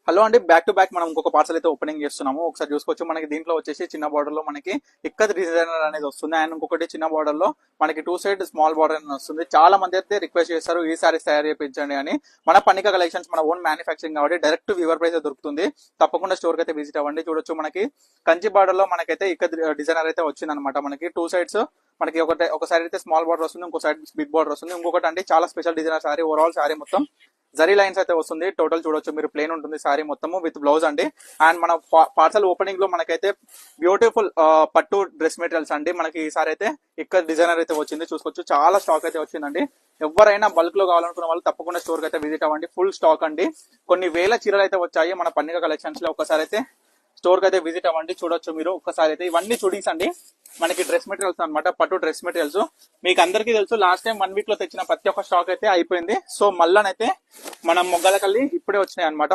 Hello అండి, back to back మనం ఇంకొక పార్సల్ అయితే ఓపెనింగ్ చేస్తున్నాము. ఒకసారి చూసుకోవచ్చు. మనకి దీంట్లో వచ్చేసి చిన్న బార్డర్ లో మనకి ఇక్కత్ డిజైనర్ అనేది వస్తుంది. అండ్ ఇంకొకటి చిన్న బార్డర్ లో మనకి 2 సైడ్ స్మాల్ బార్డర్ అనేది వస్తుంది. చాలా మంది అయితే రిక్వెస్ట్ చేస్తారు ఈ సారీస్ తయారు చేయించండి అని. మన పన్నిక కలెక్షన్స్ మన ఓన్ మ్యానుఫ్యాక్చరింగ్ కాబట్టి డైరెక్ట్ వ్యూవర్ ప్రైస్ దొరుకుతుంది. తప్పకుండా స్టోర్ కి అయితే విజిట్ అవ్వండి. చూడొచ్చు, మనకి కంచి బార్డర్ లో మనకైతే ఇక్కత్ డిజైనర్ అయితే వచ్చింది అనమాట. మనకి 2 సైడ్స్ మనకి ఒక సైడ్ అయితే స్మాల్ బార్డర్ వస్తుంది, ఇంకో సైడ్ బిగ్ బార్డర్ వస్తుంది. ఇంకొకటి అంటే చాలా special designer sorry. Overall sorry మొత్తం జరీ లైన్స్ అయితే వస్తుంది. టోటల్ చూడొచ్చు మీరు, ప్లేన్ ఉంటుంది సారీ మొత్తము విత్ బ్లౌజ్ అండి. అండ్ మన పార్సల్ ఓపెనింగ్ లో మనకైతే బ్యూటిఫుల్ పట్టు డ్రెస్ మెటీరియల్స్ అండి. మనకి ఈసారి అయితే ఇక్కడ డిజైనర్ అయితే వచ్చింది. చూసుకోవచ్చు, చాలా స్టాక్ అయితే వచ్చిందండి. ఎవరైనా బల్క్ లో కావాలనుకున్న వాళ్ళు తప్పకుండా స్టోర్ కి అయితే విజిట్ అవ్వండి. ఫుల్ స్టాక్ అండి. కొన్ని వేల చీరలు అయితే వచ్చాయి మన పన్నిక కలెక్షన్స్ లో. ఒకసారి అయితే స్టోర్ కి అయితే విజిట్ అవ్వండి. చూడొచ్చు మీరు ఒక్కసారి అయితే. ఇవన్నీ చుడీస్ అండి, మనకి డ్రెస్ మెటీరియల్స్ అనమాట, పట్టు డ్రెస్ మెటీరియల్స్. మీకు అందరికీ తెలుసు, లాస్ట్ టైం 1 వీక్ లో తెచ్చిన ప్రతి ఒక్క స్టాక్ అయితే అయిపోయింది. సో మళ్ళానైతే మనం మొగ్గలకల్లి ఇప్పుడే వచ్చినాయి అనమాట.